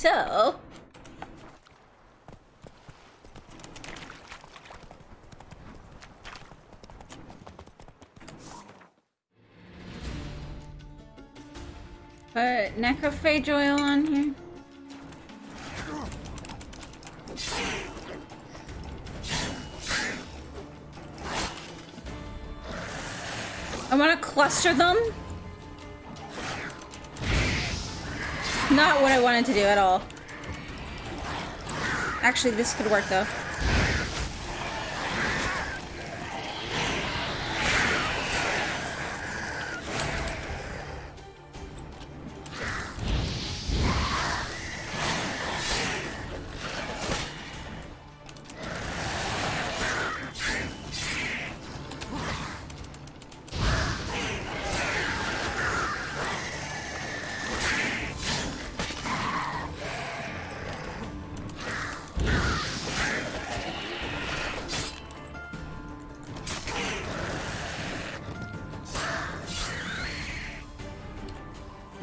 so. Put necrophage oil on here. I want to cluster them. Not what I wanted to do at all. Actually, this could work though.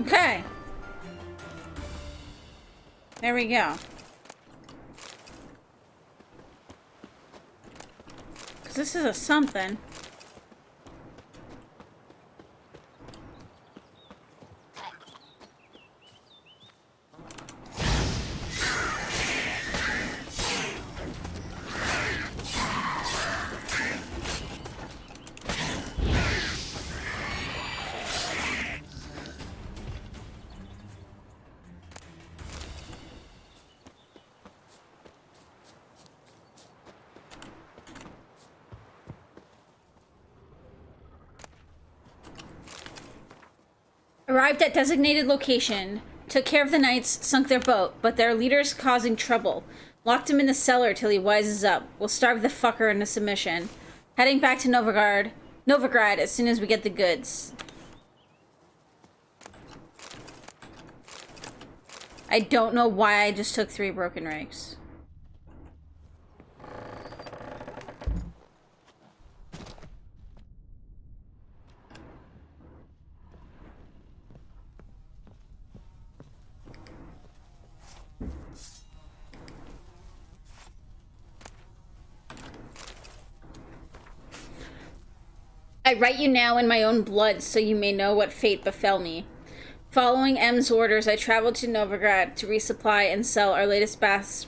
Okay. There we go. Because this is a something. Arrived at designated location. Took care of the knights, sunk their boat, but their leader's causing trouble. Locked him in the cellar till he wises up. We'll starve the fucker into submission. Heading back to Novigrad as soon as we get the goods. I don't know why I just took 3 broken rakes. I write you now in my own blood so you may know what fate befell me. Following M's orders, I traveled to Novigrad to resupply and sell our latest batch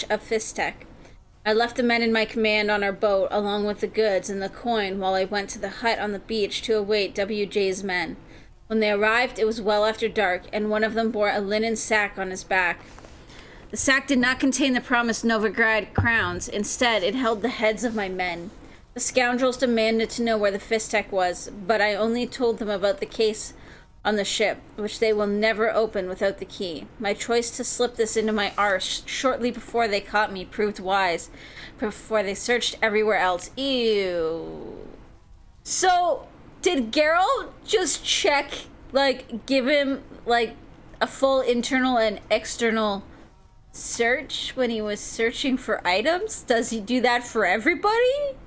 of Fistek. I left the men in my command on our boat along with the goods and the coin while I went to the hut on the beach to await WJ's men. When they arrived, it was well after dark, and one of them bore a linen sack on his back. The sack did not contain the promised Novigrad crowns. Instead, it held the heads of my men. The scoundrels demanded to know where the Fistek was, but I only told them about the case on the ship, which they will never open without the key. My choice to slip this into my arse shortly before they caught me proved wise, before they searched everywhere else. Ew. So, did Geralt just check, like, give him, like, a full internal and external search when he was searching for items? Does he do that for everybody?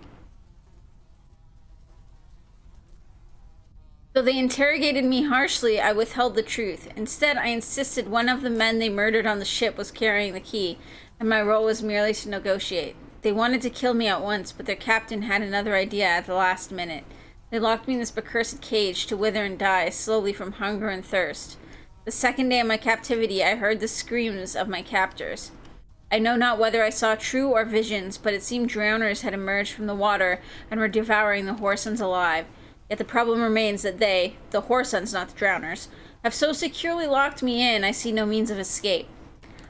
Though they interrogated me harshly, I withheld the truth. Instead, I insisted one of the men they murdered on the ship was carrying the key, and my role was merely to negotiate. They wanted to kill me at once, but their captain had another idea at the last minute. They locked me in this accursed cage to wither and die slowly from hunger and thirst. The second day of my captivity, I heard the screams of my captors. I know not whether I saw true or visions, but it seemed drowners had emerged from the water and were devouring the Whoresons alive. Yet the problem remains that they, the Whoresons, not the drowners, have so securely locked me in I see no means of escape.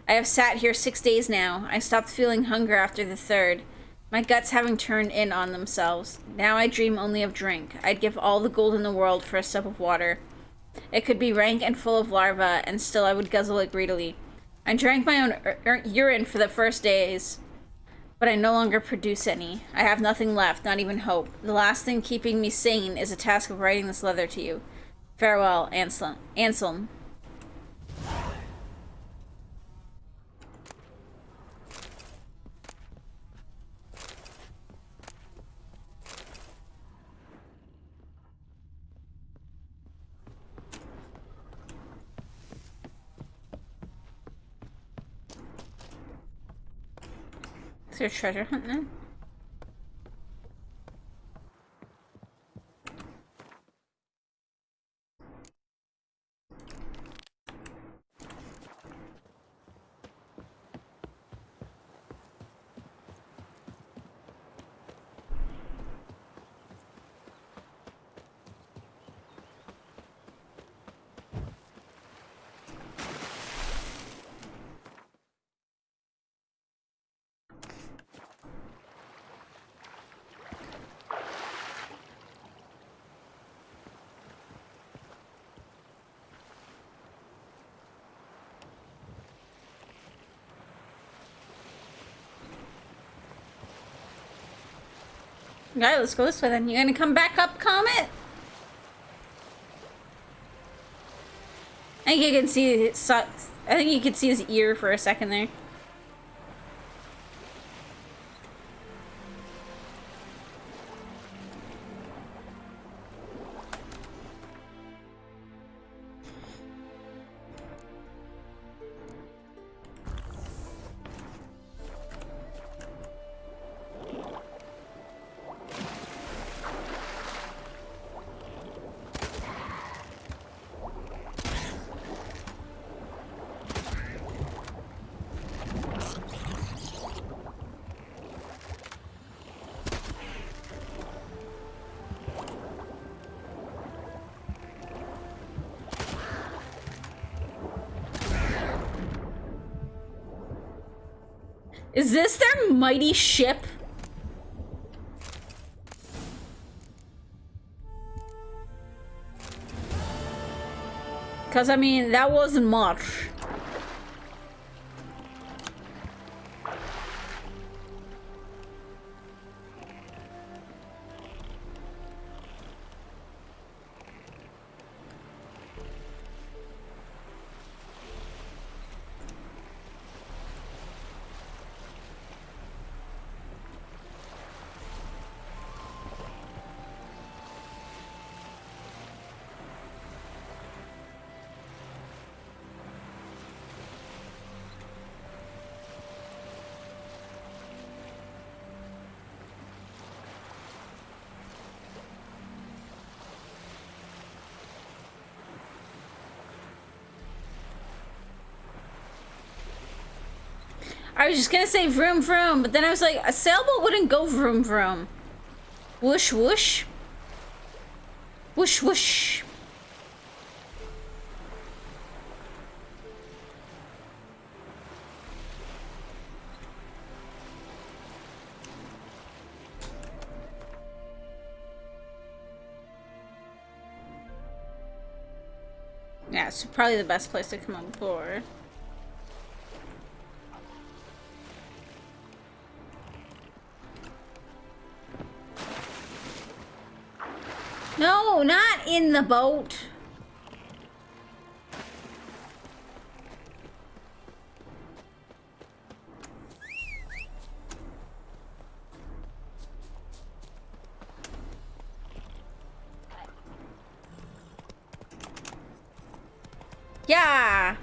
I have sat here 6 days now. I stopped feeling hunger after the 3rd, my guts having turned in on themselves. Now I dream only of drink. I'd give all the gold in the world for a sup of water. It could be rank and full of larvae, and still I would guzzle it greedily. I drank my own urine for the first days, but I no longer produce any. I have nothing left, not even hope. The last thing keeping me sane is a task of writing this letter to you. Farewell, Anselm. Is there a treasure hunt then? Alright, let's go this way then. You gonna come back up, Comet? I think you can see it. I think you can see his ear for a second there. Is this their mighty ship? Because, I mean, that wasn't much. I was just gonna say vroom vroom, but then I was like, a sailboat wouldn't go vroom vroom. Whoosh whoosh. Whoosh whoosh. Yeah, it's probably the best place to come on board. No, not in the boat. Yeah.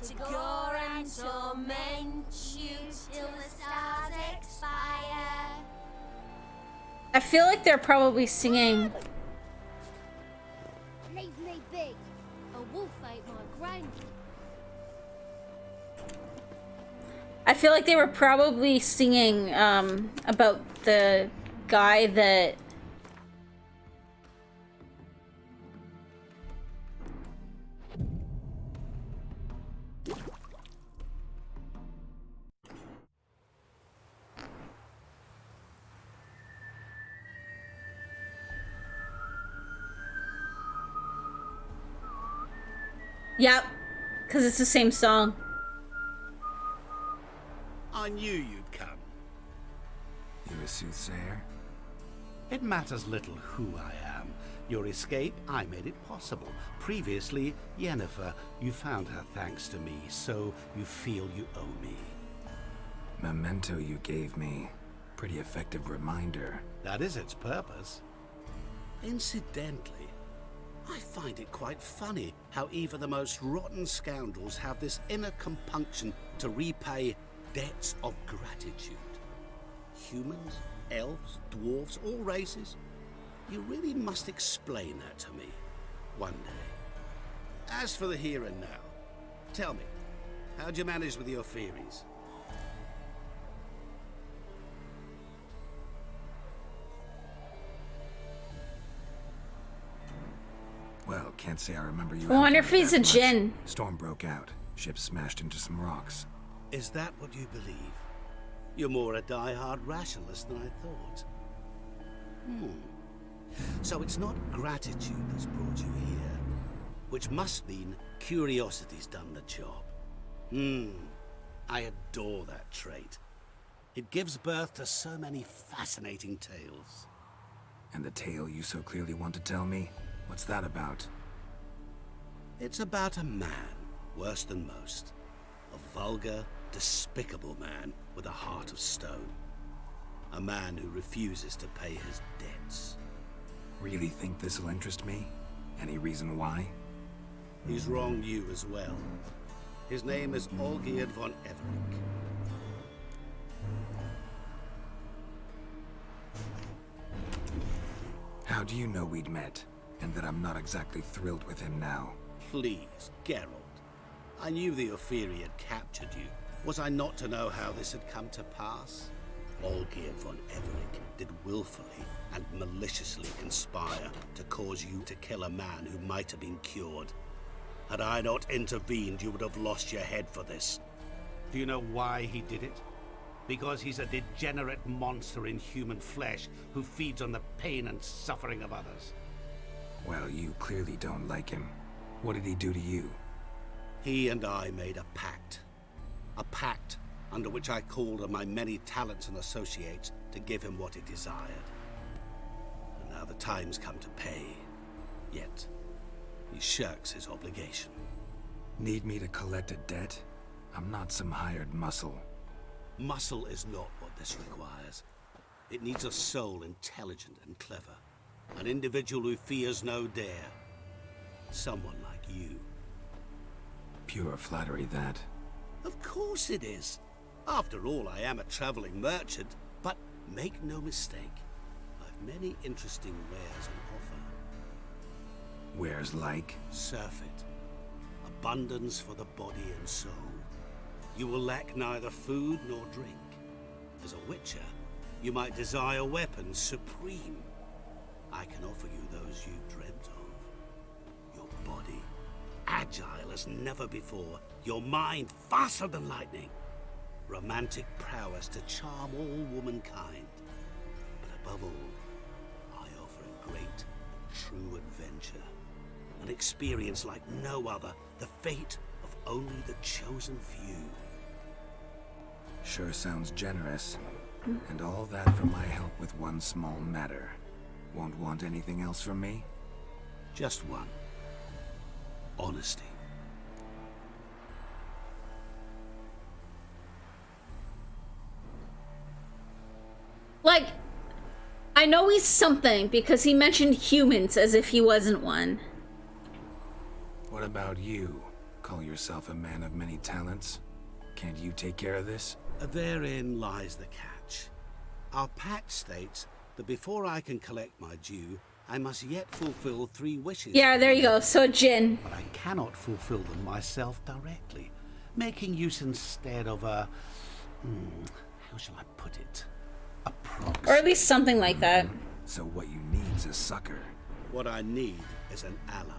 to gore and torment you till the stars expire. I feel like they're probably singing. Leave me be. A wolf ate my granny. I feel like they were probably singing about the guy that Yep, because it's the same song. I knew you'd come. You a soothsayer? It matters little who I am. Your escape, I made it possible. Previously, Yennefer, you found her thanks to me, so you feel you owe me. Memento you gave me. Pretty effective reminder. That is its purpose. Incidentally, I find it quite funny how even the most rotten scoundrels have this inner compunction to repay debts of gratitude. Humans, elves, dwarves, all races. You really must explain that to me one day. As for the here and now, tell me, how'd you manage with your theories? Well, can't say I remember you. I wonder helping if he's me a that much. djinn. Storm broke out. Ship smashed into some rocks. Is that what you believe? You're more a die-hard rationalist than I thought. So it's not gratitude that's brought you here, which must mean curiosity's done the job. I adore that trait. It gives birth to so many fascinating tales. And the tale you so clearly want to tell me? What's that about? It's about a man, worse than most. A vulgar, despicable man with a heart of stone. A man who refuses to pay his debts. Really think this'll interest me? Any reason why? He's wronged you as well. His name is Olgierd von Everec. How do you know we'd met? And that I'm not exactly thrilled with him now? Please, Geralt. I knew the Ophiri had captured you. Was I not to know how this had come to pass? Olgierd von Everec did willfully and maliciously conspire to cause you to kill a man who might have been cured. Had I not intervened, you would have lost your head for this. Do you know why he did it? Because he's a degenerate monster in human flesh who feeds on the pain and suffering of others. Well, you clearly don't like him. What did he do to you? He and I made a pact. A pact under which I called on my many talents and associates to give him what he desired. And now the time's come to pay. Yet, he shirks his obligation. Need me to collect a debt? I'm not some hired muscle. Muscle is not what this requires. It needs a soul intelligent and clever. An individual who fears no dare. Someone like you. Pure flattery, that. Of course it is. After all, I am a traveling merchant, but make no mistake, I've many interesting wares on offer. Wares like? Surfeit. Abundance for the body and soul. You will lack neither food nor drink. As a witcher, you might desire weapons supreme. I can offer you those you've dreamt of. Your body, agile as never before. Your mind, faster than lightning. Romantic prowess to charm all womankind. But above all, I offer a great, true adventure. An experience like no other. The fate of only the chosen few. Sure sounds generous. And all that for my help with one small matter. Won't want anything else from me? Just one. Honesty. Like, I know he's something because he mentioned humans as if he wasn't one. What about you? Call yourself a man of many talents. Can't you take care of this? Therein lies the catch. Our pact states that before I can collect my due, I must yet fulfill 3 wishes. Yeah, there you go. So Jin. But I cannot fulfill them myself directly, making use instead of a... how shall I put it? A proxy. Or at least something like that. So what you need's a sucker. What I need is an ally.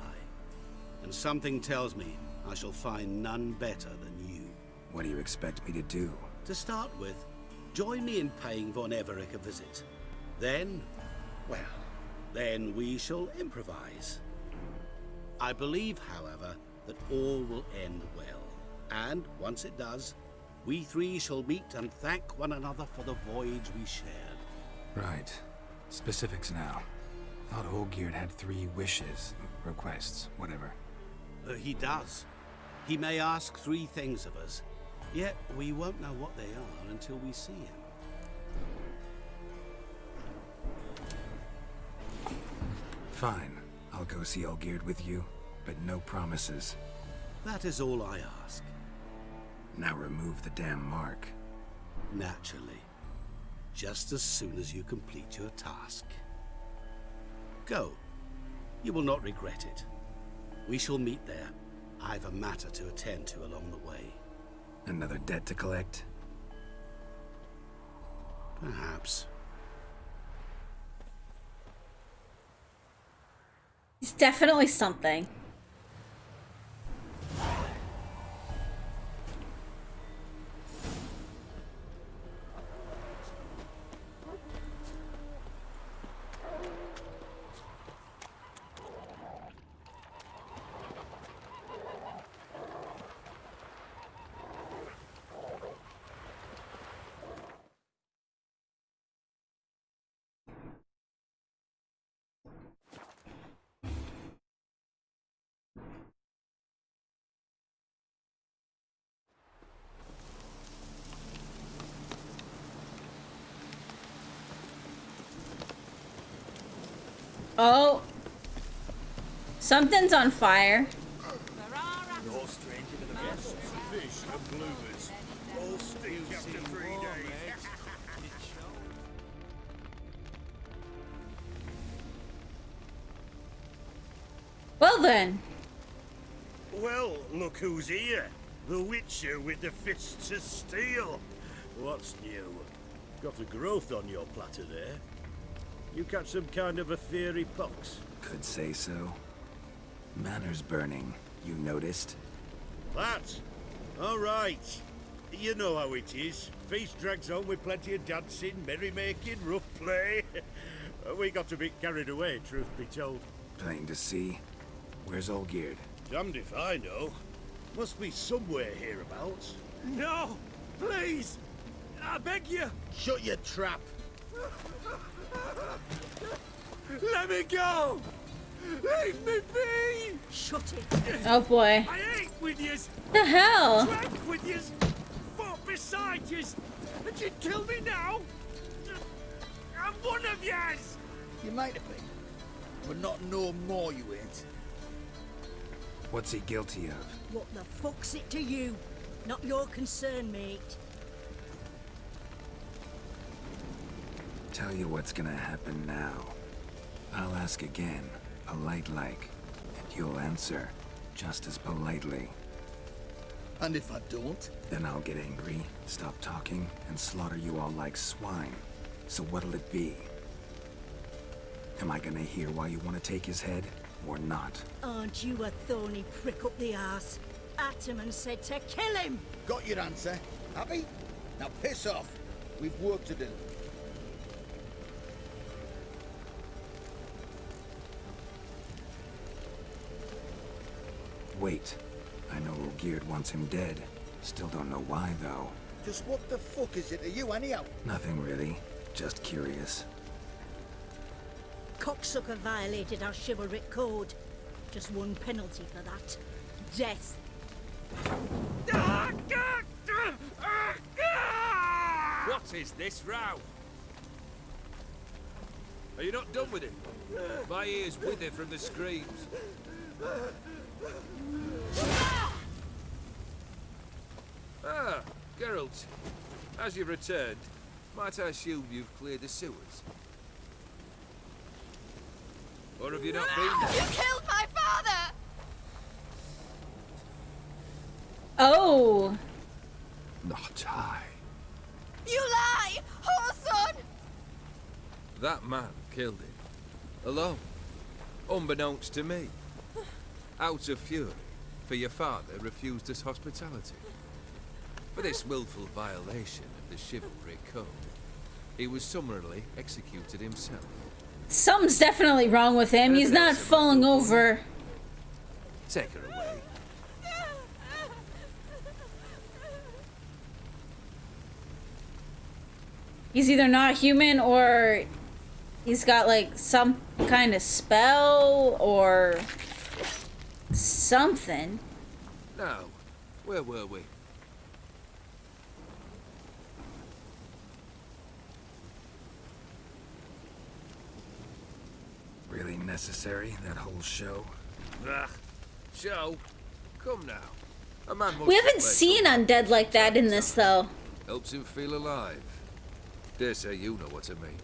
And something tells me I shall find none better than you. What do you expect me to do? To start with, join me in paying Von Everec a visit. Then, well, then we shall improvise. I believe, however, that all will end well. And once it does, we 3 shall meet and thank one another for the voyage we shared. Right. Specifics now. Thought Olgierd had 3 wishes, requests, whatever. He does. He may ask 3 things of us, yet we won't know what they are until we see him. Fine. I'll go see Olgierd with you, but no promises. That is all I ask. Now remove the damn mark. Naturally. Just as soon as you complete your task. Go. You will not regret it. We shall meet there. I've a matter to attend to along the way. Another debt to collect? Perhaps. It's definitely something. Oh. Something's on fire. No stranger to the best. Fish and bloomers. All stink after 3 days. Well then. Well, look who's here. The Witcher with the fists of steel. What's new? Got a growth on your platter there. You catch some kind of a fiery pox? Could say so. Manor's burning. You noticed? That? All right. You know how it is. Feast drags on with plenty of dancing, merrymaking, rough play. We got a bit carried away, truth be told. Plain to see. Where's Olgierd? Damned if I know. Must be somewhere hereabouts. No! Please! I beg you! Shut your trap! Let me go! Leave me be! Shut it! Oh boy. I ate with yous! The hell? Drank with yous! Fought beside yous! And you'd kill me now? I'm one of yous! You might have been, but not no more you ain't. What's he guilty of? What the fuck's it to you? Not your concern, mate. Tell you what's gonna happen now. I'll ask again, polite-like, and you'll answer, just as politely. And if I don't? Then I'll get angry, stop talking, and slaughter you all like swine. So what'll it be? Am I gonna hear why you want to take his head, or not? Aren't you a thorny prick up the arse? Ataman said to kill him! Got your answer. Happy? Now piss off. We've work to do. Wait. I know Olgierd wants him dead. Still don't know why, though. Just what the fuck is it to you anyhow? Nothing really. Just curious. Cocksucker violated our chivalric code. Just one penalty for that. Death. What is this row? Are you not done with it? My ears wither from the screams. Geralt, as you've returned, might I assume you've cleared the sewers? Or have you not been there? You killed my father! Oh. Not I. You lie! Whoreson! That man killed him. Alone. Unbeknownst to me. Out of fury, for your father refused us hospitality. For this willful violation of the chivalry code, he was summarily executed himself. Something's definitely wrong with him. He's not falling over. Take her away. He's either not human or he's got like some kind of spell or something. Now, where were we? Really necessary, that whole show? Ugh. Show? Come now. A man must We haven't reflect seen on undead like that in this though. helps him feel alive. Dare say you know what I mean,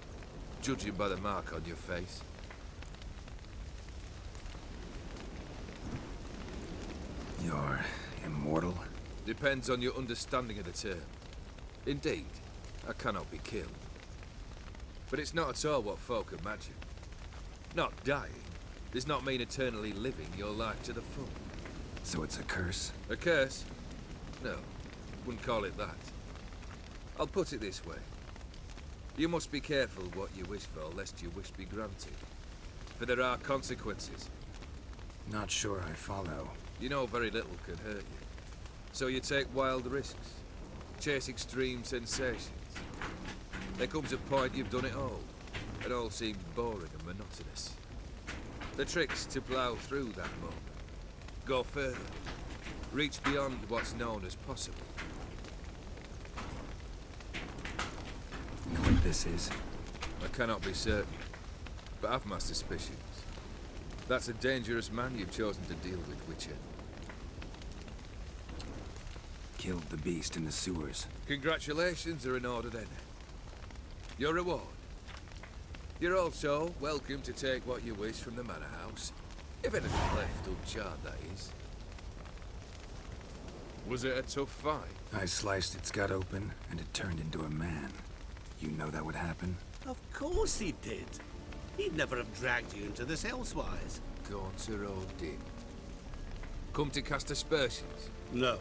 judging by the mark on your face. You're immortal? Depends on your understanding of the term. Indeed, I cannot be killed. But it's not at all what folk imagine. Not dying does not mean eternally living your life to the full. So it's a curse? A curse? No, wouldn't call it that. I'll put it this way. You must be careful what you wish for, lest your wish be granted. For there are consequences. Not sure I follow. You know very little can hurt you. So you take wild risks. Chase extreme sensations. There comes a point you've done it all. It all seems boring and monotonous. The trick's to plough through that moment. Go further. Reach beyond what's known as possible. Know what this is? I cannot be certain, but I've my suspicions. That's a dangerous man you've chosen to deal with, Witcher. Killed the beast in the sewers. Congratulations are in order then. Your reward. You're also welcome to take what you wish from the manor house. If anything left uncharred, that is. Was it a tough fight? I sliced its gut open, and it turned into a man. You know that would happen? Of course he did. He'd never have dragged you into this elsewise. Gaunter did. Come to cast aspersions. No.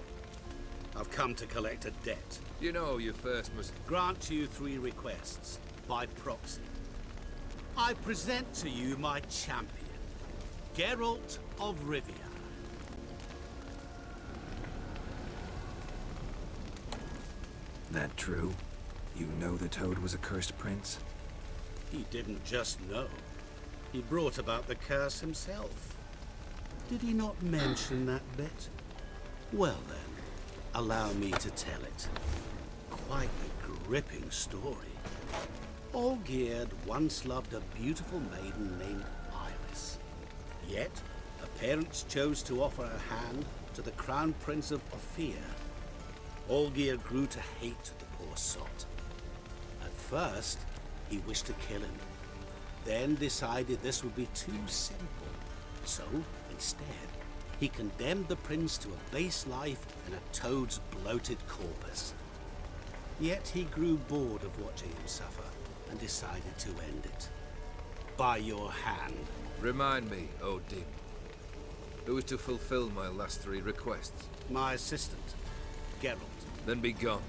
I've come to collect a debt. You know you first must... Grant you 3 requests, by proxy. I present to you my champion, Geralt of Rivia. That true? You know the Toad was a cursed prince? He didn't just know. He brought about the curse himself. Did he not mention that bit? Well then, allow me to tell it. Quite a gripping story. Olgierd once loved a beautiful maiden named Iris. Yet, her parents chose to offer her hand to the Crown Prince of Ophir. Olgierd grew to hate the poor sot. At first, he wished to kill him, then decided this would be too simple. So, instead, he condemned the prince to a base life in a toad's bloated corpus. Yet he grew bored of watching him suffer and decided to end it. By your hand. Remind me, Odin. Who is to fulfill my last 3 requests? My assistant, Geralt. Then be gone.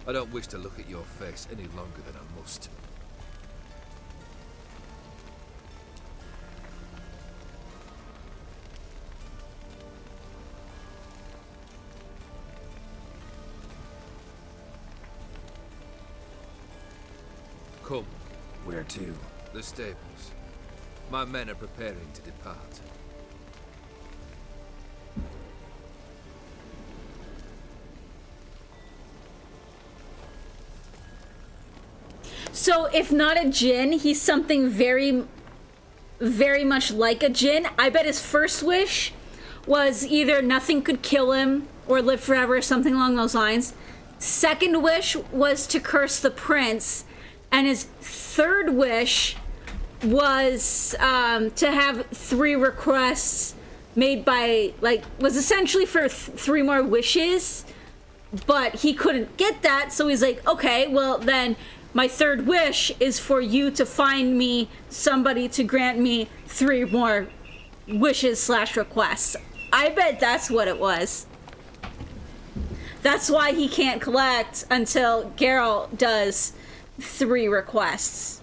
I don't wish to look at your face any longer than I must. Come. Where to? The stables. My men are preparing to depart. So if not a djinn, he's something very, very much like a djinn. I bet his first wish was either nothing could kill him or live forever, something along those lines. second wish was to curse the prince, and his third wish was to have 3 requests made by, like, was essentially for 3 more wishes, but he couldn't get that, so he's like, okay, well then my third wish is for you to find me somebody to grant me 3 more wishes / requests. I bet that's what it was. That's why he can't collect until Geralt does 3 requests.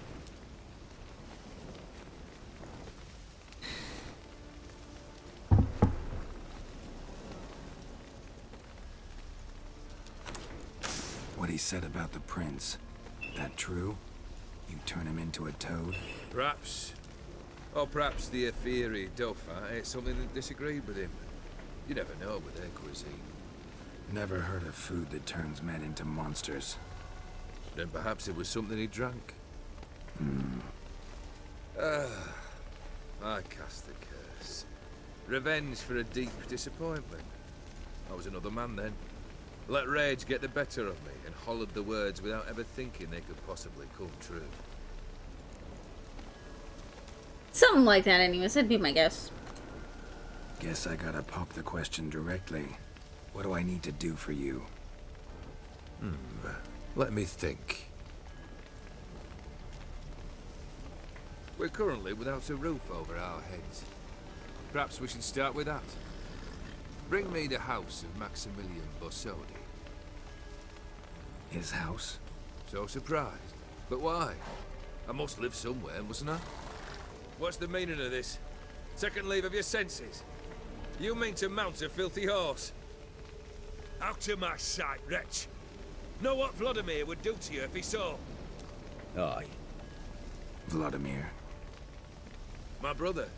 What he said about the prince, that true? You turn him into a toad? Perhaps. Or perhaps the Aetheri Dauphin ate something that disagreed with him. You never know with their cuisine. Never heard of food that turns men into monsters. Then perhaps it was something he drank. I cast the curse. Revenge for a deep disappointment. I was another man then. Let rage get the better of me and hollered the words without ever thinking they could possibly come true. Something like that anyways, that'd be my guess. Guess I gotta pop the question directly. What do I need to do for you? Let me think. We're currently without a roof over our heads. Perhaps we should start with that. Bring me the house of Maximilian Borsodi. His house? So surprised. But why? I must live somewhere, mustn't I? What's the meaning of this? Second leave of your senses? You mean to mount a filthy horse? Out of my sight, wretch! Know what Vladimir would do to you if he saw? Aye. Vladimir. My brother.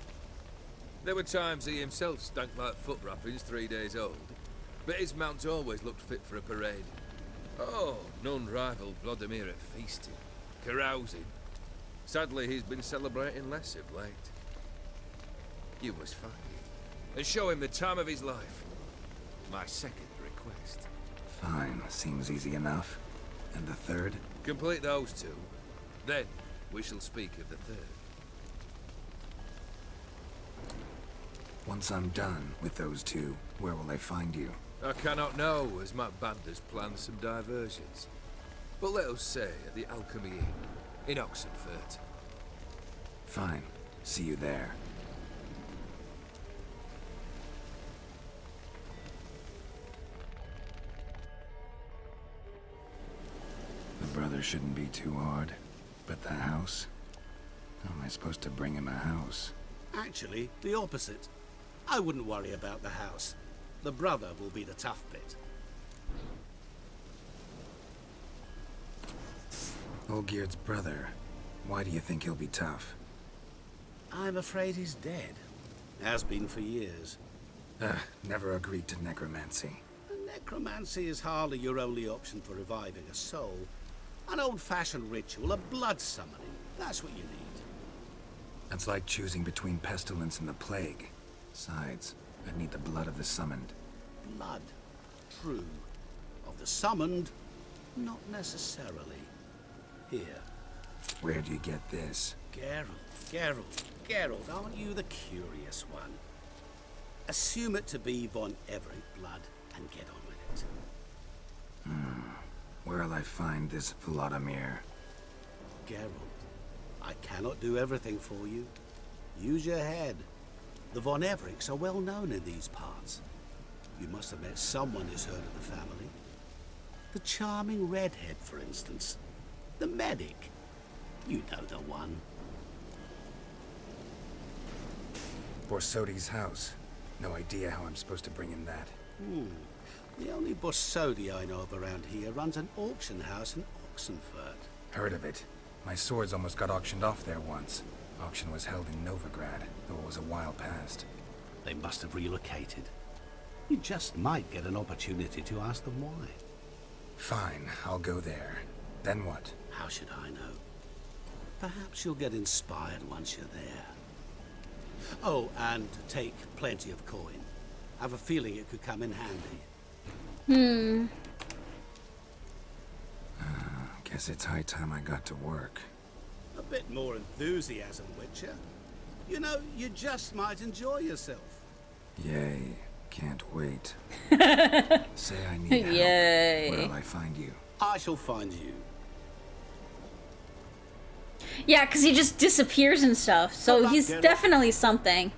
There were times he himself stank like foot wrappings 3 days old, but his mount always looked fit for a parade. Oh, none rivaled Vladimir at feasting, carousing. Sadly, he's been celebrating less of late. You must find him, and show him the time of his life. My second request. Fine, seems easy enough. And the third? Complete those 2, then we shall speak of the third. Once I'm done with those 2, where will I find you? I cannot know, as my band has planned some diversions. But let us say at the Alchemy Inn, in Oxenfurt. Fine. See you there. The brother shouldn't be too hard. But the house? How am I supposed to bring him a house? Actually, the opposite. I wouldn't worry about the house. The brother will be the tough bit. Olgierd's brother. Why do you think he'll be tough? I'm afraid he's dead. Has been for years. Never agreed to necromancy. Necromancy is hardly your only option for reviving a soul. An old-fashioned ritual, a blood summoning. That's what you need. That's like choosing between pestilence and the plague. Besides, I'd need the blood of the summoned. Blood. True. Of the summoned, not necessarily. Here. Where do you get this? Geralt, aren't you the curious one? Assume it to be Von Everett blood and get on with it. Where'll I find this Vladimir? Geralt, I cannot do everything for you. Use your head. The Von Evericks are well known in these parts. You must have met someone who's heard of the family. The charming redhead, for instance. The medic. You know the one. Borsodi's house. No idea how I'm supposed to bring him that. The only Borsodi I know of around here runs an auction house in Oxenfurt. Heard of it. My swords almost got auctioned off there once. Auction was held in Novigrad, though it was a while past. They must have relocated. You just might get an opportunity to ask them why. Fine, I'll go there. Then what? How should I know? Perhaps you'll get inspired once you're there. Oh, and take plenty of coin. I have a feeling it could come in handy. Guess it's high time I got to work. A bit more enthusiasm, Witcher. You know, you just might enjoy yourself. Yay. Can't wait. Say I need help. Yay. Where'll I find you? I shall find you. Yeah, because he just disappears and stuff. So Come on, he's Geralt. definitely something.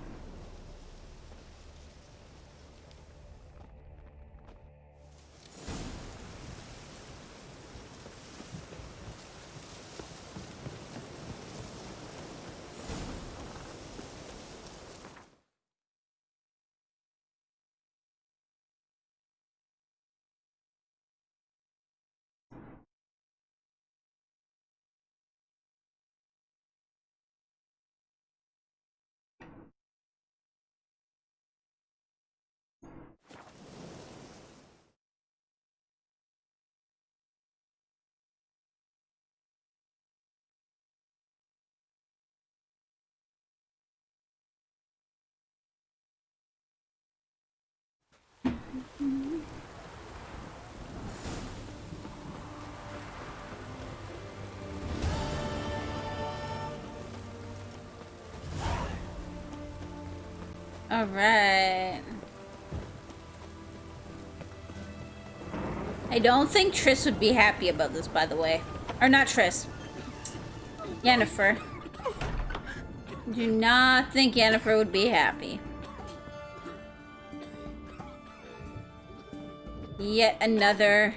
All right. I don't think Triss would be happy about this, by the way. Or not Triss. Yennefer. Do not think Yennefer would be happy. Yet another...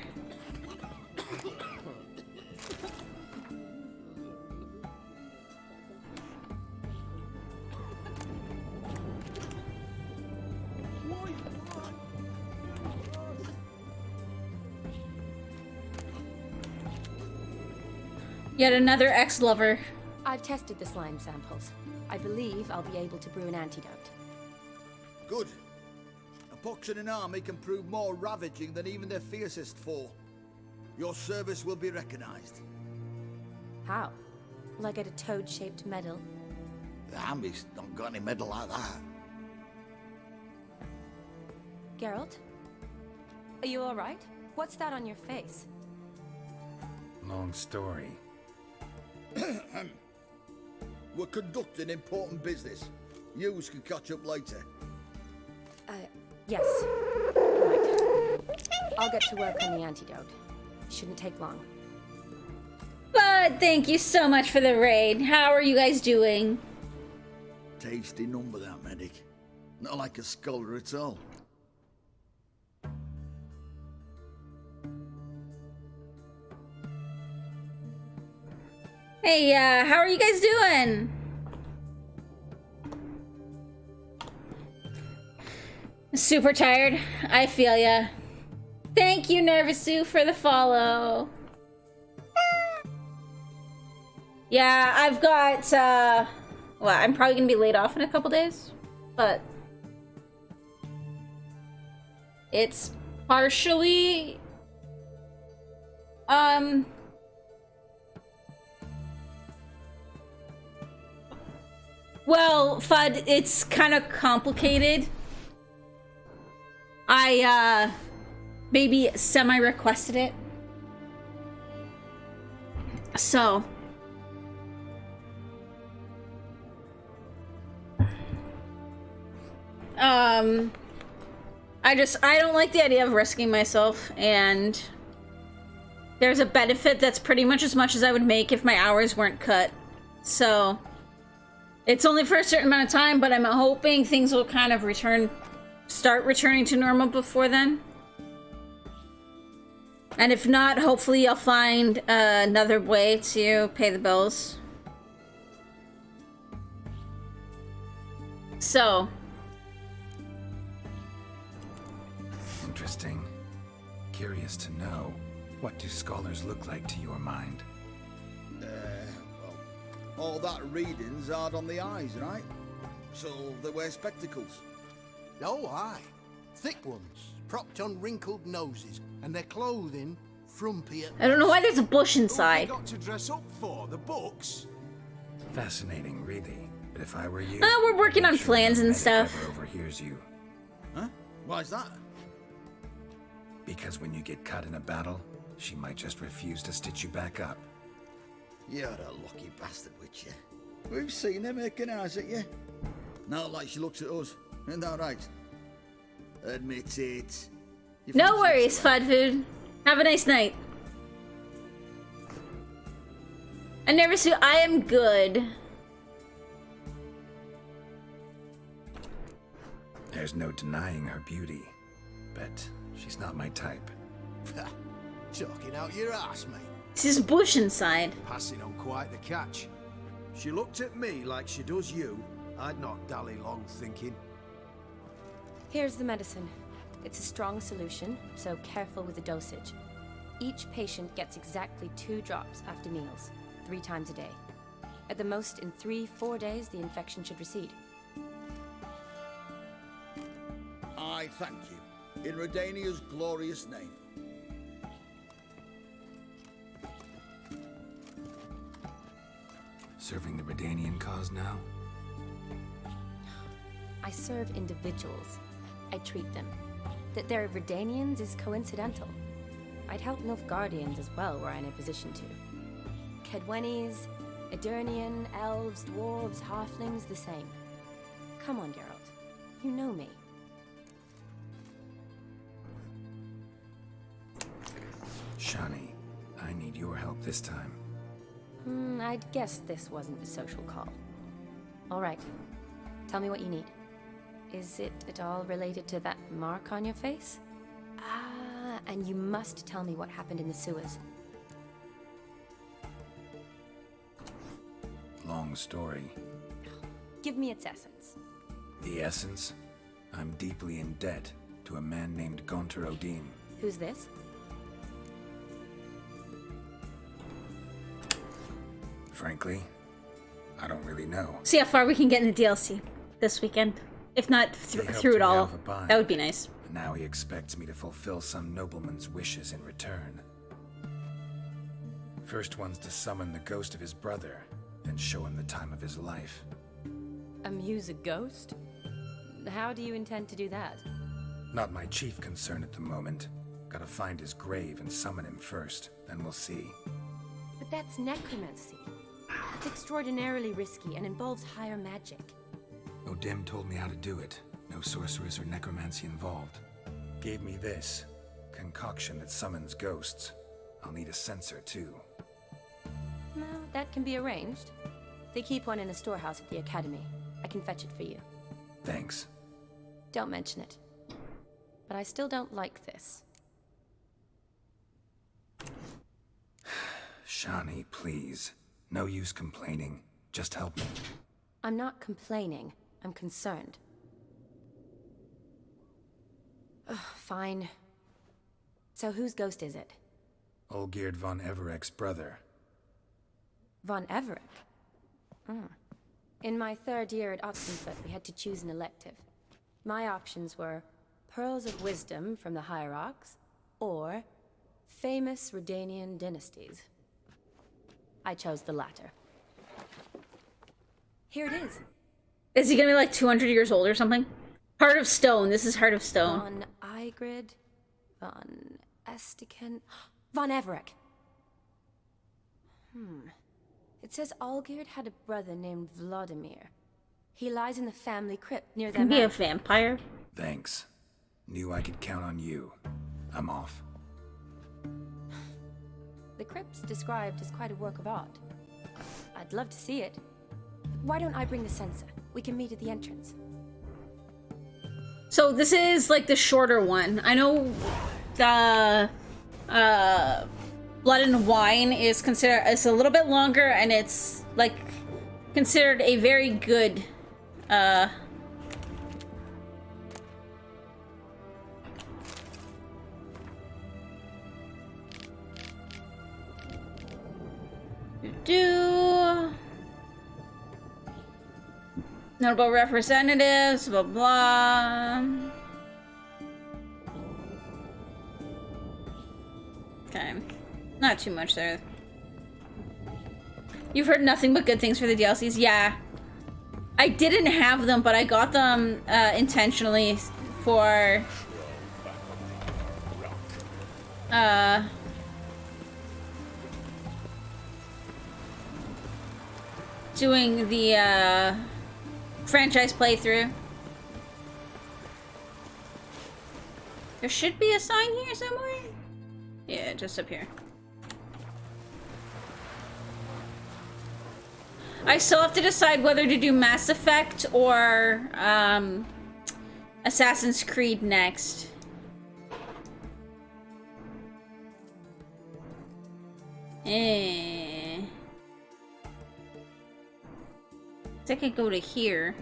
Yet another ex-lover. I've tested the slime samples. I believe I'll be able to brew an antidote. Good. A pox in an army can prove more ravaging than even their fiercest foe. Your service will be recognized. How? Will I get a toad-shaped medal? The army's not got any medal like that. Geralt? Are you alright? What's that on your face? Long story. We're conducting important business. Yous can catch up later. Yes. Right. I'll get to work on the antidote. Shouldn't take long. But thank you so much for the raid. How are you guys doing? Tasty number, that medic. Not like a scholar at all. Hey, how are you guys doing? Super tired. I feel ya. Thank you, Nervousu, for the follow. Yeah, I've got, well, I'm probably gonna be laid off in a couple days, but it's partially, well, Fudd, it's kind of complicated. I, maybe semi-requested it. So. I don't like the idea of risking myself, and there's a benefit that's pretty much as I would make if my hours weren't cut. So. It's only for a certain amount of time, but I'm hoping things will kind of start returning to normal before then. And if not, hopefully I'll find another way to pay the bills. So. Interesting. Curious to know, what do scholars look like to your mind? All that reading's hard on the eyes, right? So they wear spectacles. Oh, aye. Thick ones, propped on wrinkled noses, and their clothing frumpy at I don't know why there's a bush inside. What have they got to dress up for? The books? Fascinating, really. But if I were you, We're working on plans and stuff. Never overhears you. Huh? Why's that? Because when you get cut in a battle, she might just refuse to stitch you back up. You're a lucky bastard, Witcher. We've seen her making eyes at you. Not like she looks at us. Isn't that right? Admit it. You No fancy worries, yourself? Fud Food. Have a nice night. I never see. I am good. There's no denying her beauty, but she's not my type. Talking out your ass, mate. This is bush inside. Passing on quite the catch. She looked at me like she does you. I'd not dally long thinking. Here's the medicine. It's a strong solution, so careful with the dosage. Each patient gets exactly 2 drops after meals, 3 times a day. At the most, in 3-4 days, the infection should recede. I thank you. In Redania's glorious name. Serving the Redanian cause now? I serve individuals. I treat them. That they're Redanians is coincidental. I'd help Nilfgaardians as well were I in a position to. Kedwenis, Edirnian, elves, dwarves, halflings, the same. Come on, Geralt. You know me. Shani, I need your help this time. I'd guess this wasn't a social call. All right. Tell me what you need. Is it at all related to that mark on your face? Ah, and you must tell me what happened in the sewers. Long story. Give me its essence. The essence? I'm deeply in debt to a man named Gaunter Odin. Who's this? Frankly, I don't really know. See how far we can get in the DLC this weekend. If not He helped through it me all, out of a bind. that would be nice. And now he expects me to fulfill some nobleman's wishes in return. First one's to summon the ghost of his brother, then show him the time of his life. Amuse a ghost? How do you intend to do that? Not my chief concern at the moment. Gotta find his grave and summon him first, then we'll see. But that's necromancy. It's extraordinarily risky and involves higher magic. Odim told me how to do it. No sorcerers or necromancy involved. Gave me this concoction that summons ghosts. I'll need a censer too. No, that can be arranged. They keep one in a storehouse at the academy. I can fetch it for you. Thanks. Don't mention it. But I still don't like this. Shani, please. No use complaining. Just help me. I'm not complaining. I'm concerned. Ugh, fine. So whose ghost is it? Olgierd von Everek's brother. Von Everek? In my 3rd year at Oxenfoot, we had to choose an elective. My options were Pearls of Wisdom from the Hierarchs, or Famous Redanian Dynasties. I chose the latter. Here it is. Is he gonna be like 200 years old or something? Heart of Stone. This is Heart of Stone. Von Igrid, Von Estiken, Von Everek. It says Olgierd had a brother named Vladimir. He lies in the family crypt near Can the be a mount. vampire. Thanks. Knew I could count on you. I'm off. The crypt's described as quite a work of art. I'd love to see it. Why don't I bring the censer? We can meet at the entrance. So this is like the shorter one. I know the Blood and Wine is considered, it's a little bit longer, and it's like considered a very good notable representatives, blah blah. Okay, not too much there. You've heard nothing but good things for the DLCs. Yeah, I didn't have them, but I got them intentionally for doing the franchise playthrough. There should be a sign here somewhere. Yeah, just up here. I still have to decide whether to do Mass Effect or Assassin's Creed next. I think I could go to here.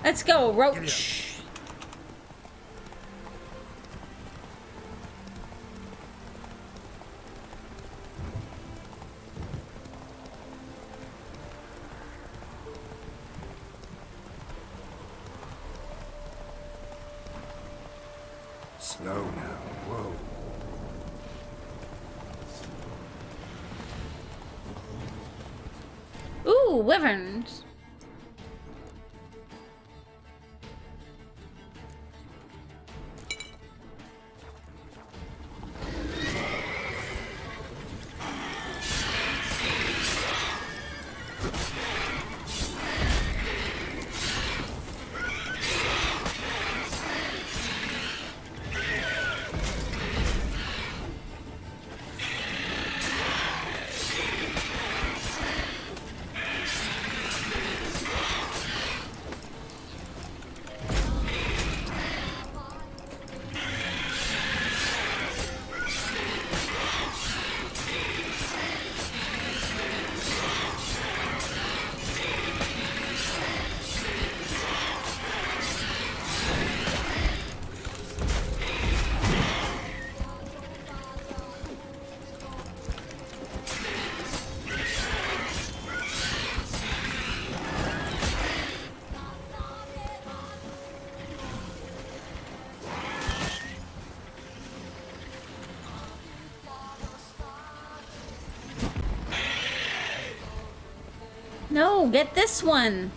Let's go, Roach. Slow now. Whoa. Ooh, wyverns. No, get this one.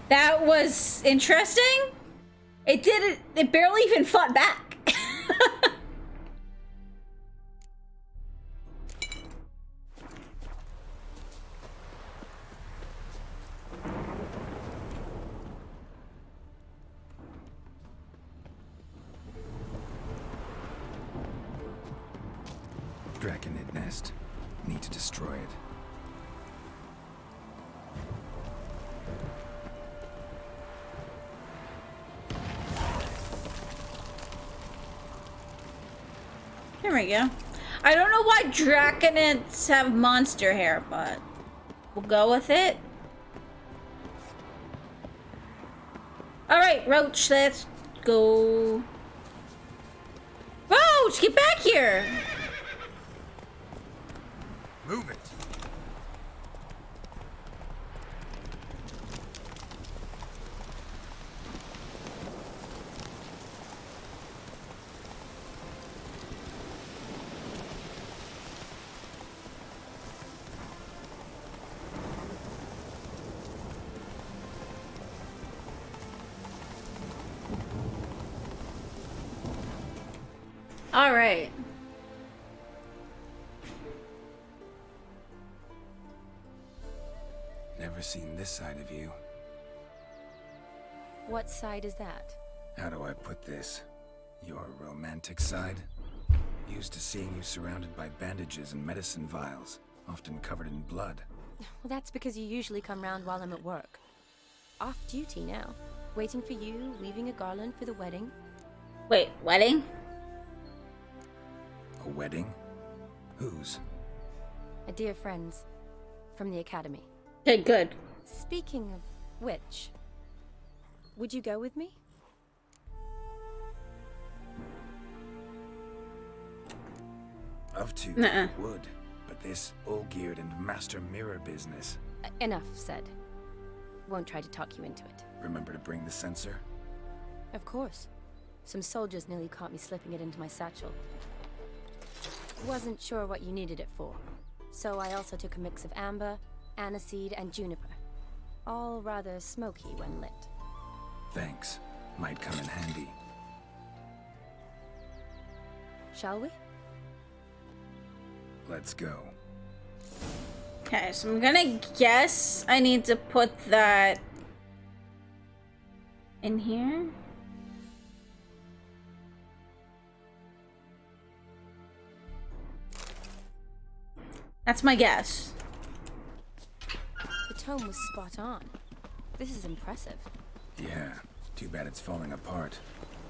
That was interesting. It barely even fought back. Draconid nest. Need to destroy it. There we go. I don't know why Draconids have monster hair, but we'll go with it. Alright, Roach, let's go. Roach, get back here! Move it. All right. Never seen this side of you. What side is that? How do I put this? Your romantic side? Used to seeing you surrounded by bandages and medicine vials, often covered in blood. Well, that's because you usually come round while I'm at work. Off duty now. Waiting for you, weaving a garland for the wedding. Wait, wedding? A wedding? Whose? A dear friend's. From the academy. Okay, good. Speaking of which, would you go with me? love to, Nuh-uh. would. But this Olgierd and Master Mirror business. Enough said. Won't try to talk you into it. Remember to bring the sensor? Of course. Some soldiers nearly caught me slipping it into my satchel. Wasn't sure what you needed it for. So I also took a mix of amber, aniseed, and juniper. All rather smoky when lit. Thanks. Might come in handy. Shall we? Let's go. Okay, so I'm gonna guess I need to put that in here. That's my guess. The tome was spot on. This is impressive. Yeah, too bad it's falling apart.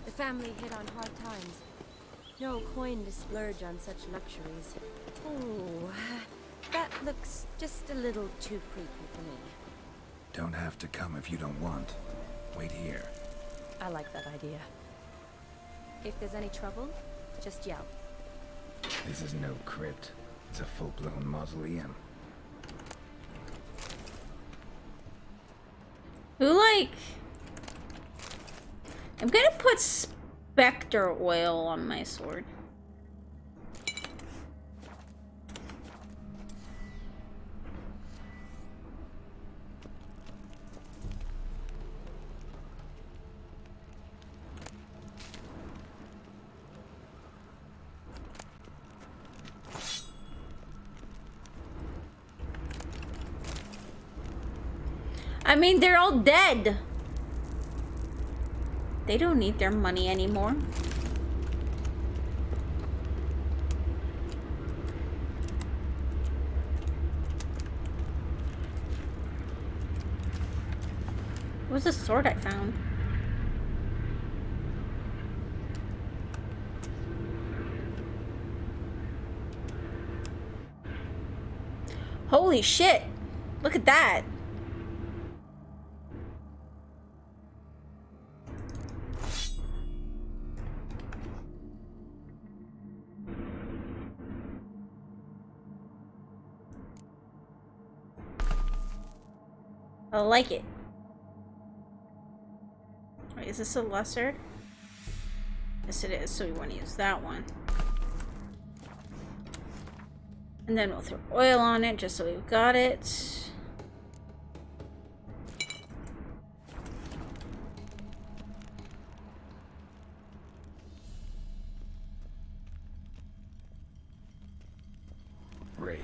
The family hit on hard times. No coin to splurge on such luxuries. Oh, that looks just a little too creepy for me. Don't have to come if you don't want. Wait here. I like that idea. If there's any trouble, just yell. This is no crypt. It's a full-blown mausoleum. Who, like... I'm gonna put Spectre oil on my sword. I mean, they're all dead. They don't need their money anymore. What's the sword I found? Holy shit! Look at that! I like it. Wait, is this a lesser? Yes, it is, so we want to use that one. And then we'll throw oil on it just so we've got it. Race.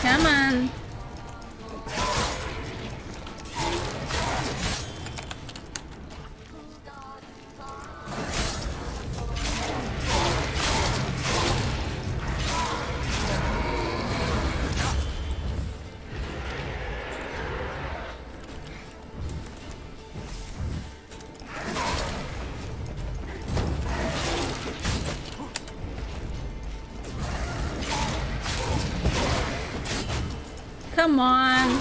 Come on. Come on.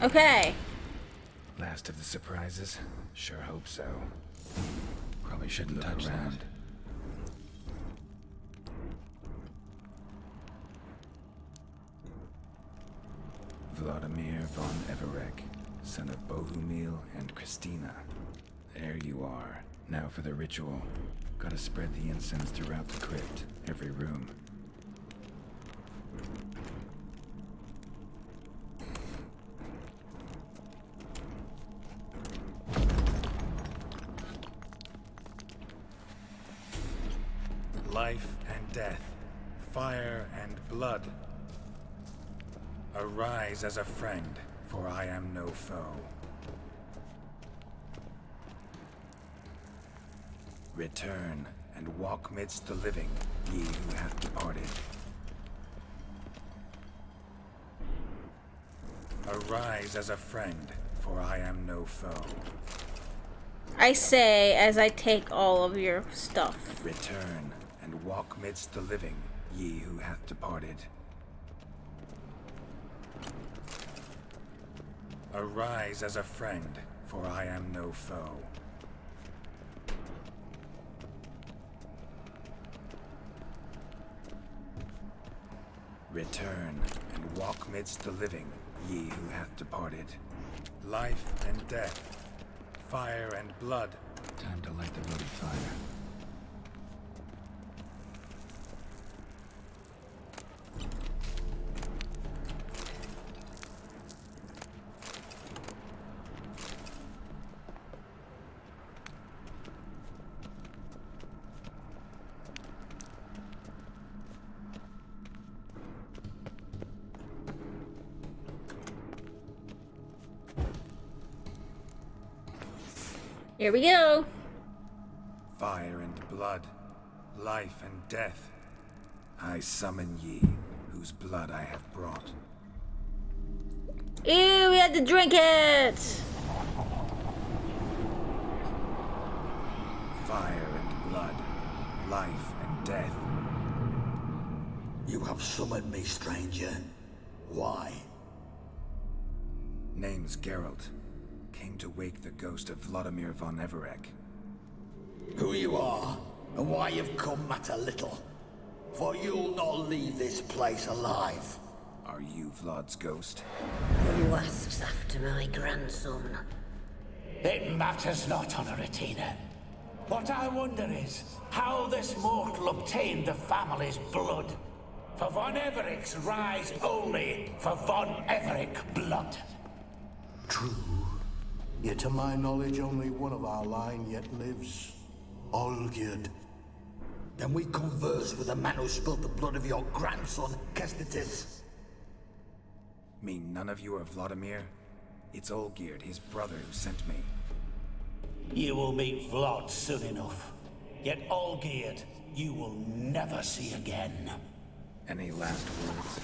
Okay. Last of the surprises? Sure hope so. Probably shouldn't touch around. Vladimir von Everek, son of Bohumil and Christina. There you are. Now for the ritual. Gotta spread the incense throughout the crypt, every room. Life and death, fire and blood. Arise as a friend, for I am no foe. Return and walk midst the living, ye who have departed. Arise as a friend, for I am no foe. I say as I take all of your stuff. Return and walk midst the living, ye who hath departed. Arise as a friend, for I am no foe. Return and walk midst the living, ye who hath departed. Life and death, fire and blood. Time to light the ruddy fire. Here we go. Fire and blood, life and death. I summon ye, whose blood I have brought. Ew, we had to drink it. Fire and blood, life and death. You have summoned me, stranger. Why? Name's Geralt. Came to wake the ghost of Vladimir von Everec. Who you are, and why you've come matter little. For you'll not leave this place alive. Are you Vlad's ghost? Who asks after my grandson? It matters not, Honoratina. What I wonder is how this mortal obtained the family's blood. For von Everec's rise only for von Everec blood. True. Yet to my knowledge, only one of our line yet lives. Olgierd. Then we converse with the man who spilled the blood of your grandson, Kestetis. Mean none of you are Vladimir? It's Olgierd, his brother, who sent me. You will meet Vlad soon enough. Yet Olgierd, you will never see again. Any last words?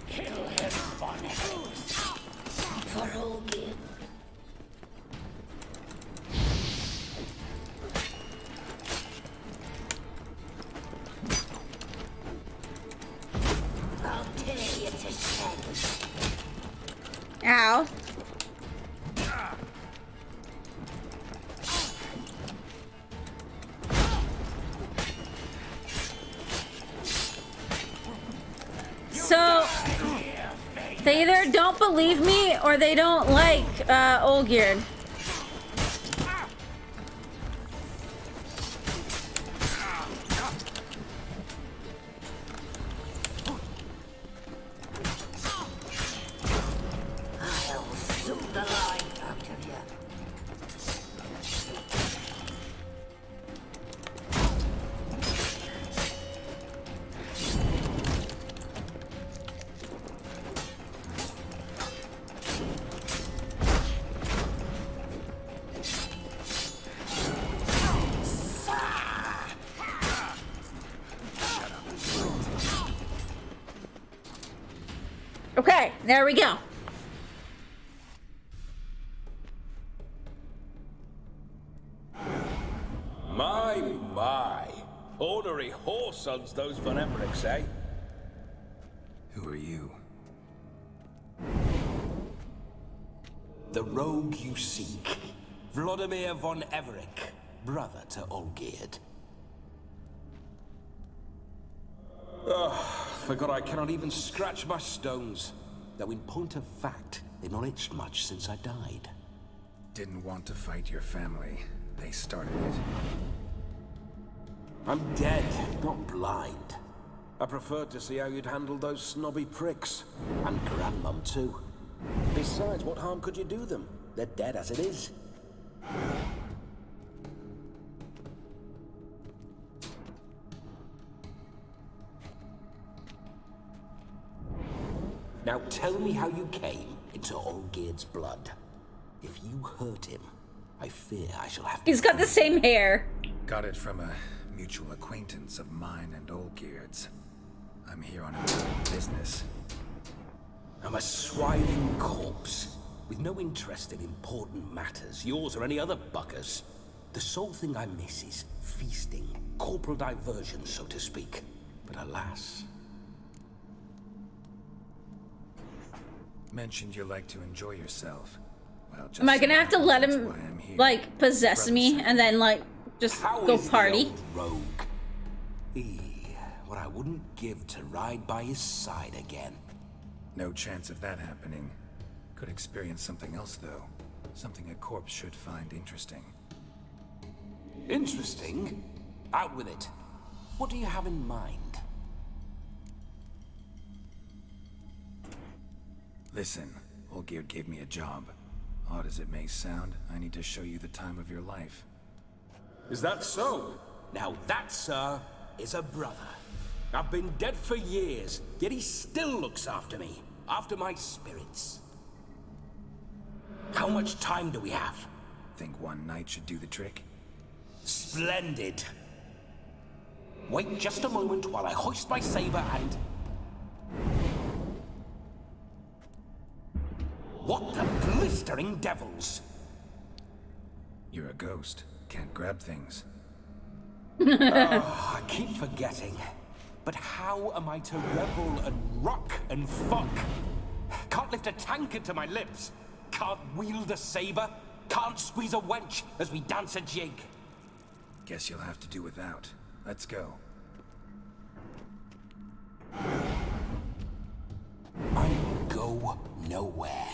Kill him, von Everec. For Olgierd. I'll tear you to shreds. Ow. So, they either don't believe me or they don't like Olgierd. I'll suck the life out of you. Okay, there we go. My. Ornery whoresons those von Everecs, eh? Who are you? The rogue you seek. Vladimir von Everec, brother to Olgierd. Forgot I cannot even scratch my stones. Though in point of fact, they've not itched much since I died. Didn't want to fight your family. They started it. I'm dead, not blind. I preferred to see how you'd handle those snobby pricks. And Grandmum, too. Besides, what harm could you do them? They're dead as it is. Now tell me how you came into Olgierd's blood. If you hurt him, I fear I shall have to... He's got the same hair. Got it from a mutual acquaintance of mine and Olgierd's. I'm here on important business. I'm a swiving corpse, with no interest in important matters, yours or any other buggers. The sole thing I miss is feasting, corporal diversion, so to speak. But alas... Mentioned you like to enjoy yourself. Well, just Am I gonna have to let him, like, possess me and then, like, just go party? The old rogue? What I wouldn't give to ride by his side again. No chance of that happening. Could experience something else, though. Something a corpse should find interesting. Interesting? Out with it. What do you have in mind? Listen, Olgierd gave me a job. Odd as it may sound, I need to show you the time of your life. Is that so? Now that, sir, is a brother. I've been dead for years, yet he still looks after me. After my spirits. How much time do we have? Think one night should do the trick? Splendid. Wait just a moment while I hoist my saber and... What the blistering devils? You're a ghost. Can't grab things. I keep forgetting. But how am I to revel and rock and fuck? Can't lift a tankard to my lips. Can't wield a saber. Can't squeeze a wench as we dance a jig. Guess you'll have to do without. Let's go. I will go nowhere.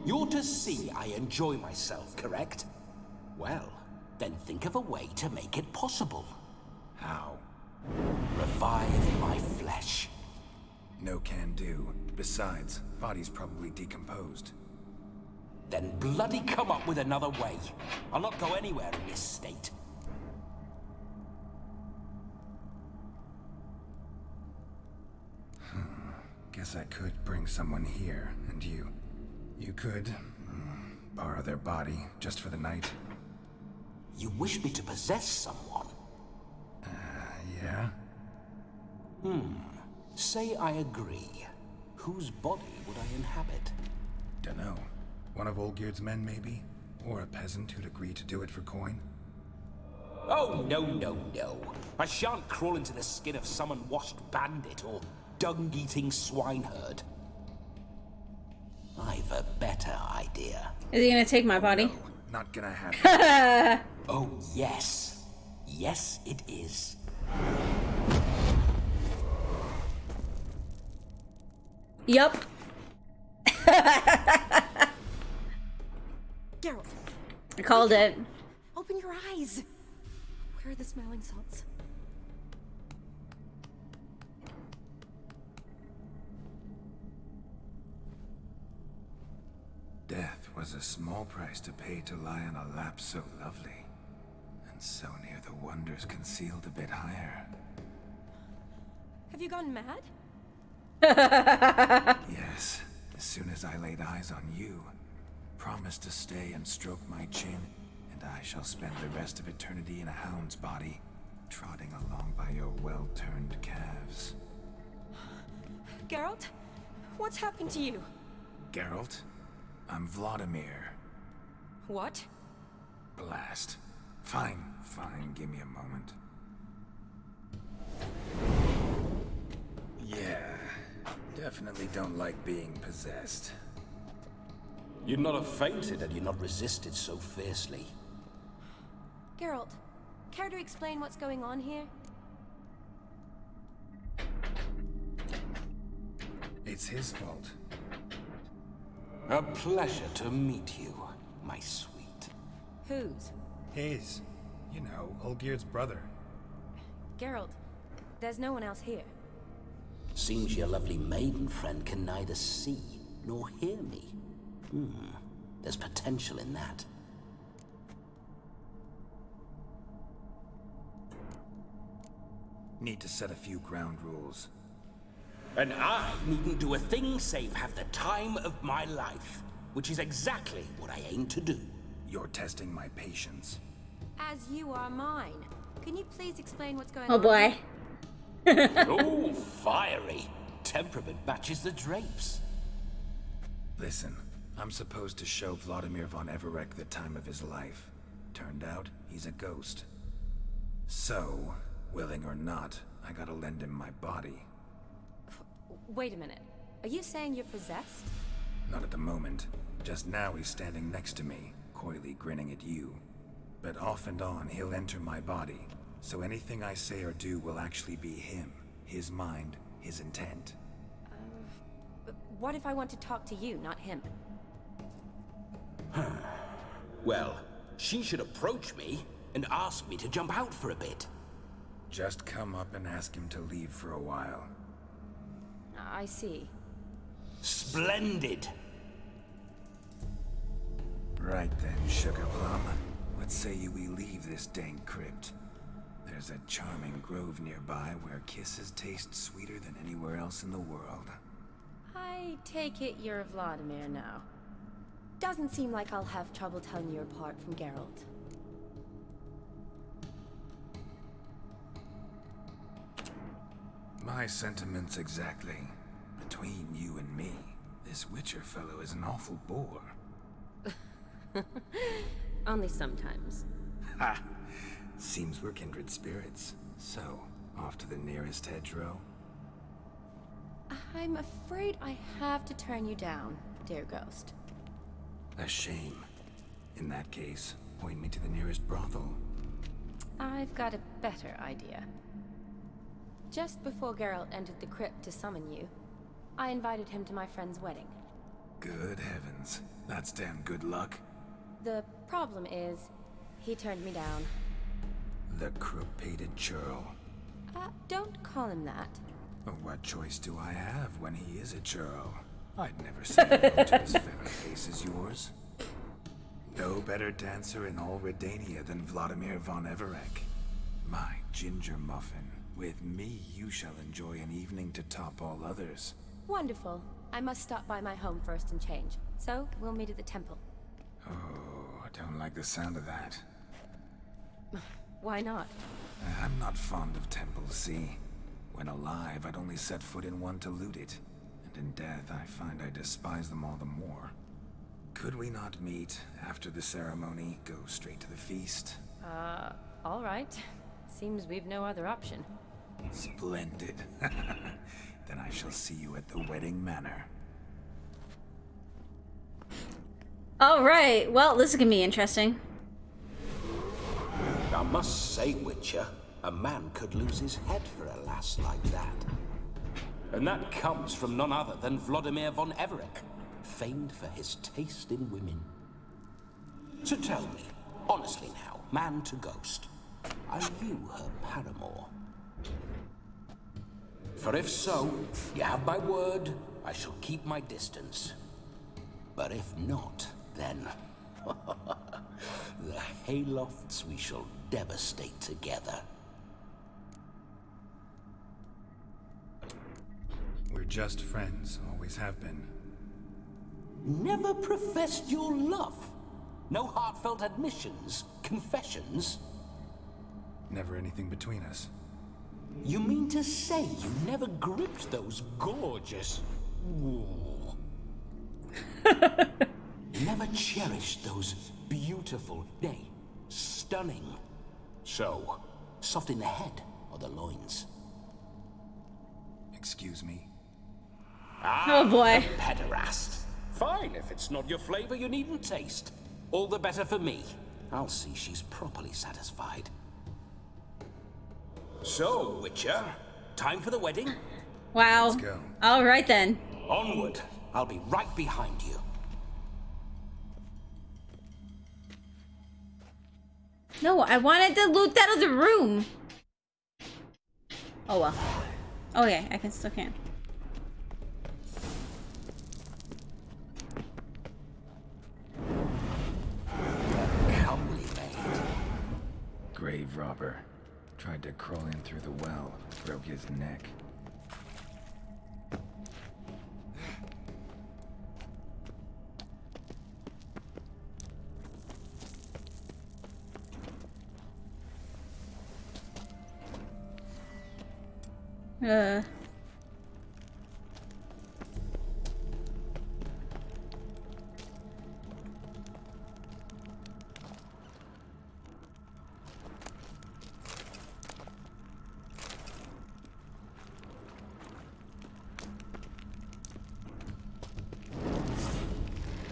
You're to see I enjoy myself, correct? Well, then think of a way to make it possible. How? Revive my flesh. No can do. Besides, body's probably decomposed. Then bloody come up with another way. I'll not go anywhere in this state. Guess I could bring someone here, and you could borrow their body just for the night. You wish me to possess someone? Yeah? Say I agree. Whose body would I inhabit? Dunno. One of Olgierd's men, maybe? Or a peasant who'd agree to do it for coin? Oh, no, no, no. I shan't crawl into the skin of some unwashed bandit or dung-eating swineherd. I've a better idea. Is he gonna take my body? No, not gonna happen. Oh, yes. Yes, it is. Yup. Geralt. I called it. Open your eyes. Where are the smelling salts? Death was a small price to pay to lie on a lap so lovely, and so near the wonders concealed a bit higher. Have you gone mad? Yes, as soon as I laid eyes on you, promised to stay and stroke my chin, and I shall spend the rest of eternity in a hound's body, trotting along by your well-turned calves. Geralt? What's happened to you? Geralt? I'm Vladimir. What? Blast. Fine, give me a moment. Yeah, definitely don't like being possessed. You'd not have fainted had you not resisted so fiercely. Geralt, care to explain what's going on here? It's his fault. A pleasure to meet you, my sweet. Whose? His. You know, Olgierd's brother. Geralt, there's no one else here. Seems your lovely maiden friend can neither see nor hear me. There's potential in that. Need to set a few ground rules. And I needn't do a thing save have the time of my life, which is exactly what I aim to do. You're testing my patience. As you are mine. Can you please explain what's going Oh on? boy. Oh, fiery. Temperament matches the drapes. Listen, I'm supposed to show Vladimir von Everec the time of his life. Turned out, he's a ghost. So, willing or not, I gotta lend him my body. Wait a minute. Are you saying you're possessed? Not at the moment. Just now he's standing next to me, coyly grinning at you. But off and on, he'll enter my body. So anything I say or do will actually be him. His mind, his intent. But what if I want to talk to you, not him? Well, she should approach me and ask me to jump out for a bit. Just come up and ask him to leave for a while. I see. Splendid. Right then, Sugar Plum. What say you we leave this dank crypt? There's a charming grove nearby where kisses taste sweeter than anywhere else in the world. I take it you're Vladimir now. Doesn't seem like I'll have trouble telling you apart from Geralt. My sentiments exactly. Between you and me, this Witcher fellow is an awful bore. Only sometimes. Ha! Seems we're kindred spirits. So, off to the nearest hedgerow? I'm afraid I have to turn you down, dear ghost. A shame. In that case, point me to the nearest brothel. I've got a better idea. Just before Geralt entered the crypt to summon you, I invited him to my friend's wedding. Good heavens. That's damn good luck. The problem is, he turned me down. The crook-pated churl. Don't call him that. What choice do I have when he is a churl? I'd never say no to as fair a face as yours. No better dancer in all Redania than Vladimir von Everec. My ginger muffin. With me, you shall enjoy an evening to top all others. Wonderful. I must stop by my home first and change. So, we'll meet at the temple. Oh, I don't like the sound of that. Why not? I'm not fond of temples, see? When alive, I'd only set foot in one to loot it. And in death, I find I despise them all the more. Could we not meet after the ceremony, go straight to the feast? All right. Seems we've no other option. Splendid. Then I shall see you at the wedding manor. All right. Well, this is gonna be interesting. I must say, Witcher, a man could lose his head for a lass like that. And that comes from none other than Vladimir von Everec, famed for his taste in women. So tell me, honestly now, man to ghost, are you her paramour? For if so, you have my word, I shall keep my distance. But if not, then the Haylofts we shall devastate together. We're just friends, always have been. Never professed your love? No heartfelt admissions, confessions? Never anything between us. You mean to say you never gripped those gorgeous... Never cherished those beautiful, nay, stunning... So, soft in the head or the loins? Excuse me? Oh boy. Pederast. Fine, if it's not your flavor, you needn't taste. All the better for me. I'll see she's properly satisfied. So, Witcher, time for the wedding? Wow. Let's go. All right then. Onward. I'll be right behind you. No, I wanted to loot that other room. Oh well. Oh yeah, I can still can. Comely maid. Grave robber. Tried to crawl in through the well, broke his neck. I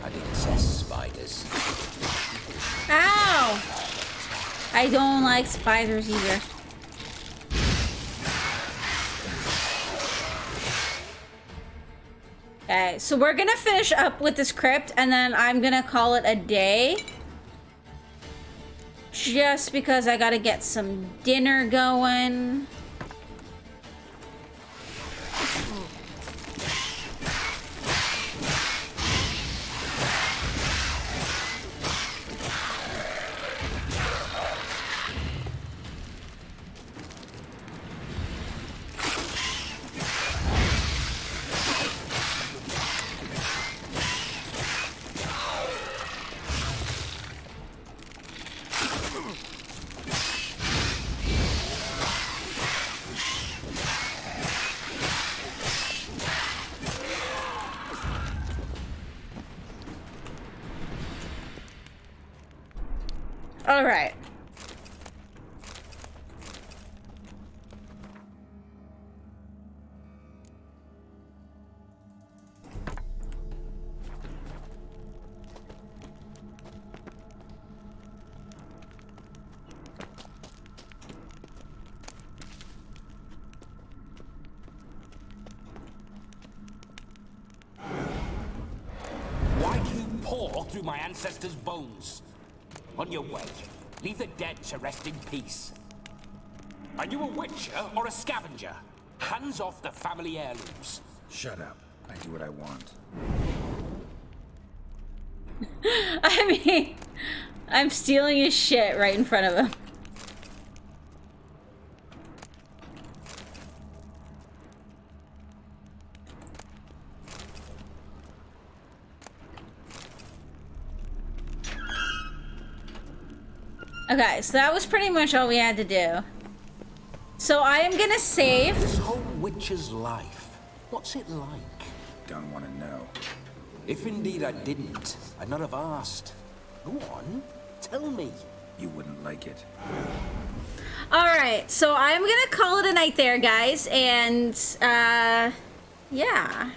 didn't say spiders. Ow! I don't like spiders either. Okay, so we're gonna finish up with this crypt and then I'm gonna call it a day. Just because I gotta get some dinner going. All right. Why do you paw through my ancestors' bones? On your way, leave the dead to rest in peace. Are you a witcher or a scavenger? Hands off the family heirlooms. Shut up. I do what I want. I mean, I'm stealing his shit right in front of him. Okay, so that was pretty much all we had to do. So I am gonna save. This whole witcher's life, what's it like? Don't want to know. If indeed I didn't, I'd not have asked. Go on, tell me. You wouldn't like it. Alright, so I'm gonna call it a night there, guys, and, yeah.